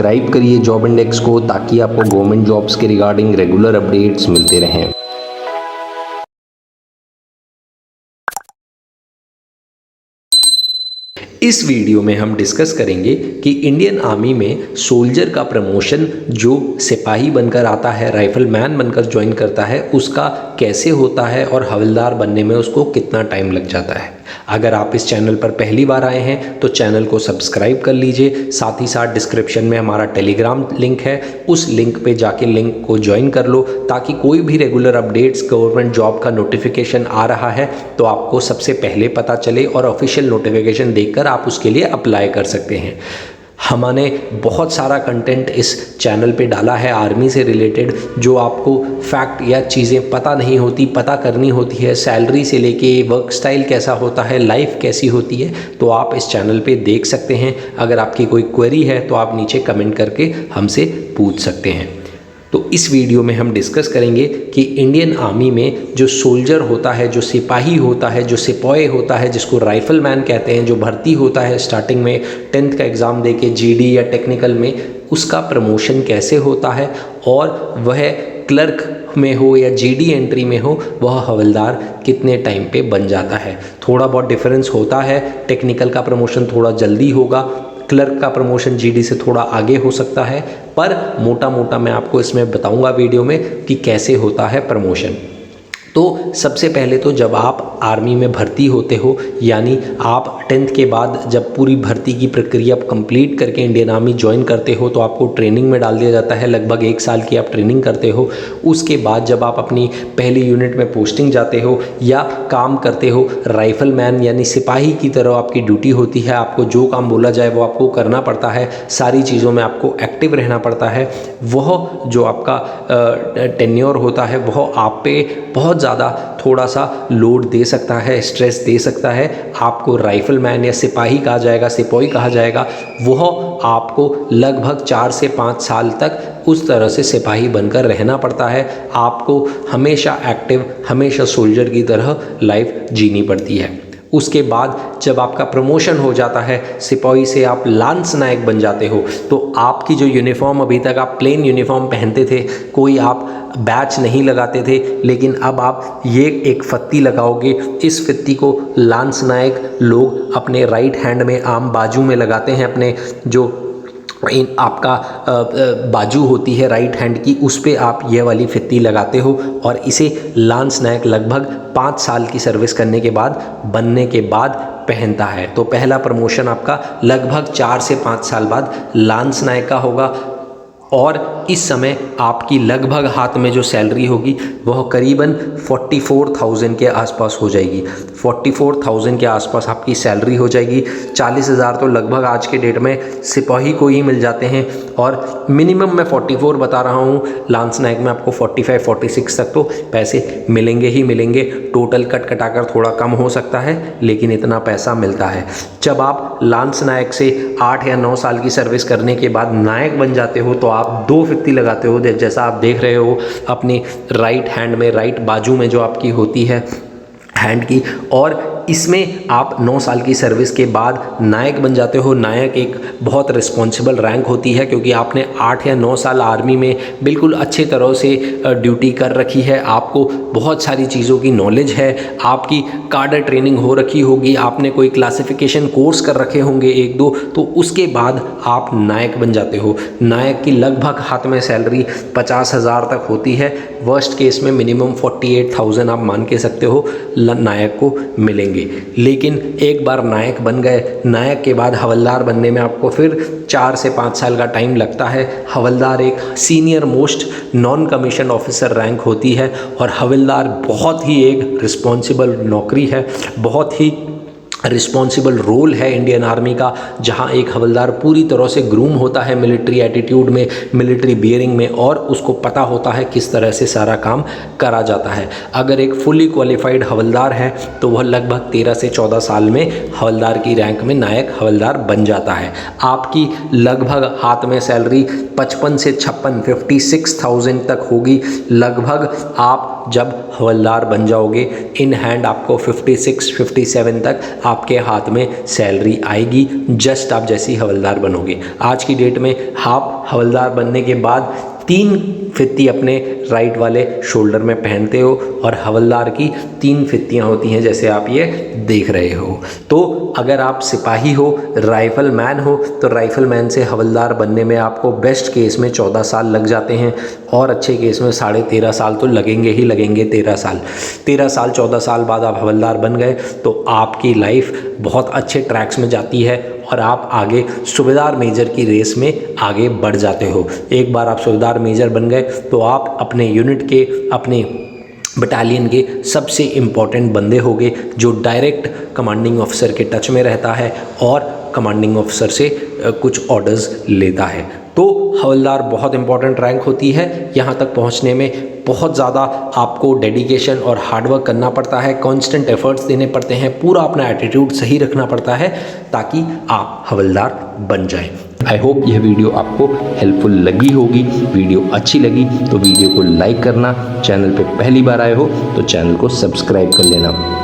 Subscribe करिए job index को ताकि आपको गवर्नमेंट जॉब्स के रिगार्डिंग रेगुलर अपडेट्स मिलते रहें। इस वीडियो में हम डिस्कस करेंगे कि इंडियन आर्मी में सोल्जर का प्रमोशन जो सिपाही बनकर आता है, राइफलमैन बनकर ज्वाइन करता है, उसका कैसे होता है और हवलदार बनने में उसको कितना टाइम लग जाता है। अगर आप इस चैनल पर पहली बार आए हैं तो चैनल को सब्सक्राइब कर लीजिए। साथ ही साथ डिस्क्रिप्शन में हमारा टेलीग्राम लिंक है, उस लिंक पे जाके लिंक को ज्वाइन कर लो ताकि कोई भी रेगुलर अपडेट्स, गवर्नमेंट जॉब का नोटिफिकेशन आ रहा है तो आपको सबसे पहले पता चले और ऑफिशियल नोटिफिकेशन देखकर आप उसके लिए अप्लाई कर सकते हैं। हमने बहुत सारा कंटेंट इस चैनल पे डाला है आर्मी से रिलेटेड, जो आपको फैक्ट या चीज़ें पता नहीं होती, पता करनी होती है। सैलरी से लेके वर्क स्टाइल कैसा होता है, लाइफ कैसी होती है, तो आप इस चैनल पे देख सकते हैं। अगर आपकी कोई क्वेरी है तो आप नीचे कमेंट करके हमसे पूछ सकते हैं। तो इस वीडियो में हम डिस्कस करेंगे कि इंडियन आर्मी में जो सोल्जर होता है, जो सिपाही होता है, जो सिपाही होता है, जिसको राइफलमैन कहते हैं, जो भर्ती होता है स्टार्टिंग में 10th का एग्ज़ाम देके जीडी या टेक्निकल में, उसका प्रमोशन कैसे होता है और वह क्लर्क में हो या जीडी एंट्री में हो, वह हवलदार कितने टाइम पे बन जाता है। थोड़ा बहुत डिफरेंस होता है, टेक्निकल का प्रमोशन थोड़ा जल्दी होगा, क्लर्क का प्रमोशन जीडी से थोड़ा आगे हो सकता है, पर मोटा मोटा मैं आपको इसमें बताऊंगा वीडियो में कि कैसे होता है प्रमोशन। तो सबसे पहले तो जब आप आर्मी में भर्ती होते हो, यानी आप 10th के बाद जब पूरी भर्ती की प्रक्रिया कंप्लीट करके इंडियन आर्मी ज्वाइन करते हो तो आपको ट्रेनिंग में डाल दिया जाता है। लगभग 1 साल की आप ट्रेनिंग करते हो। उसके बाद जब आप अपनी पहली यूनिट में पोस्टिंग जाते हो या काम करते हो, राइफलमैन यानी सिपाही की तरह आपकी ड्यूटी होती है। आपको जो काम बोला जाए वो आपको करना पड़ता है, सारी चीज़ों में आपको एक्टिव रहना पड़ता है। वह जो आपका टेन्योर होता है वह आप पे बहुत ज़्यादा थोड़ा सा लोड दे सकता है, स्ट्रेस दे सकता है। आपको राइफलमैन या सिपाही कहा जाएगा, सिपाही कहा जाएगा। वह आपको लगभग 4 से 5 साल तक उस तरह से सिपाही बनकर रहना पड़ता है। आपको हमेशा एक्टिव, हमेशा सोल्जर की तरह लाइफ जीनी पड़ती है। उसके बाद जब आपका प्रमोशन हो जाता है, सिपाही से आप लांस नायक बन जाते हो, तो आपकी जो यूनिफॉर्म, अभी तक आप प्लेन यूनिफॉर्म पहनते थे, कोई आप बैच नहीं लगाते थे, लेकिन अब आप ये एक फत्ती लगाओगे। इस फत्ती को लांस नायक लोग अपने राइट हैंड में, आम बाजू में लगाते हैं। अपने जो आपका बाजू होती है राइट हैंड की, उस पे आप ये वाली फित्ती लगाते हो और इसे लांस नायक लगभग 5 साल की सर्विस करने के बाद, बनने के बाद पहनता है। तो पहला प्रमोशन आपका लगभग 4 से 5 साल बाद लांस नायक का होगा और इस समय आपकी लगभग हाथ में जो सैलरी होगी वह करीबन 44,000 के आसपास हो जाएगी। 44,000 के आसपास आपकी सैलरी हो जाएगी। 40,000 तो लगभग आज के डेट में सिपाही को ही मिल जाते हैं और मिनिमम मैं 44 बता रहा हूँ। लांस नायक में आपको 45-46 तक तो पैसे मिलेंगे ही मिलेंगे। टोटल कट कटाकर थोड़ा कम हो सकता है, लेकिन इतना पैसा मिलता है। जब आप लांस नायक से 8 या 9 साल की सर्विस करने के बाद नायक बन जाते हो तो आप 2 फित्ती लगाते हो, जैसा आप देख रहे हो अपनी राइट हैंड में, राइट बाजू में जो आपकी होती है हैंड की, और इसमें आप 9 साल की सर्विस के बाद नायक बन जाते हो। नायक एक बहुत रिस्पॉन्सिबल रैंक होती है क्योंकि आपने 8 या 9 साल आर्मी में बिल्कुल अच्छे तरह से ड्यूटी कर रखी है। आपको बहुत सारी चीज़ों की नॉलेज है, आपकी कार्डर ट्रेनिंग हो रखी होगी, आपने कोई क्लासिफिकेशन कोर्स कर रखे होंगे 1-2, तो उसके बाद आप नायक बन जाते हो। नायक की लगभग हाथ में सैलरी 50,000 तक होती है। वर्स्ट केस में मिनिमम 48,000 आप मान के सकते हो नायक को मिलेंगे। लेकिन एक बार नायक बन गए, नायक के बाद हवलदार बनने में आपको फिर 4 से 5 साल का टाइम लगता है। हवलदार एक senior most non commission officer rank होती है और हवलदार बहुत ही एक रिस्पॉन्सिबल नौकरी है, बहुत ही रिस्पॉन्सिबल रोल है इंडियन आर्मी का, जहां एक हवलदार पूरी तरह से ग्रूम होता है मिलिट्री एटीट्यूड में, मिलिट्री बियरिंग में, और उसको पता होता है किस तरह से सारा काम करा जाता है। अगर एक फुली क्वालिफाइड हवलदार है तो वह लगभग 13 से 14 साल में हवलदार की रैंक में नायक हवलदार बन जाता है। आपकी लगभग हाथ में सैलरी 55 से 56,000 तक होगी। लगभग आप जब हवलदार बन जाओगे, इन हैंड आपको 56-57 तक आपके हाथ में सैलरी आएगी जस्ट आप जैसे ही हवलदार बनोगे। आज की डेट में आप हवलदार बनने के बाद 3 फित्ती अपने राइट वाले शोल्डर में पहनते हो और हवलदार की 3 फित्तियाँ होती हैं जैसे आप ये देख रहे हो। तो अगर आप सिपाही हो, राइफल मैन हो, तो राइफल मैन से हवलदार बनने में आपको बेस्ट केस में 14 साल लग जाते हैं और अच्छे केस में 13.5 साल तो लगेंगे ही लगेंगे। 13 साल 14 साल बाद आप हवलदार बन गए तो आपकी लाइफ बहुत अच्छे ट्रैक्स में जाती है और आप आगे सूबेदार मेजर की रेस में आगे बढ़ जाते हो। एक बार आप सूबेदार मेजर बन गए तो आप अपने यूनिट के, अपने बटालियन के सबसे इम्पॉर्टेंट बंदे होंगे जो डायरेक्ट कमांडिंग ऑफिसर के टच में रहता है और कमांडिंग ऑफिसर से कुछ ऑर्डर्स लेता है। तो हवलदार बहुत इंपॉर्टेंट रैंक होती है। यहाँ तक पहुँचने में बहुत ज़्यादा आपको डेडिकेशन और हार्डवर्क करना पड़ता है, कांस्टेंट एफर्ट्स देने पड़ते हैं, पूरा अपना एटीट्यूड सही रखना पड़ता है ताकि आप हवलदार बन जाएं। आई होप यह वीडियो आपको हेल्पफुल लगी होगी। वीडियो अच्छी लगी तो वीडियो को लाइक करना, चैनल पे पहली बार आए हो तो चैनल को सब्सक्राइब कर लेना।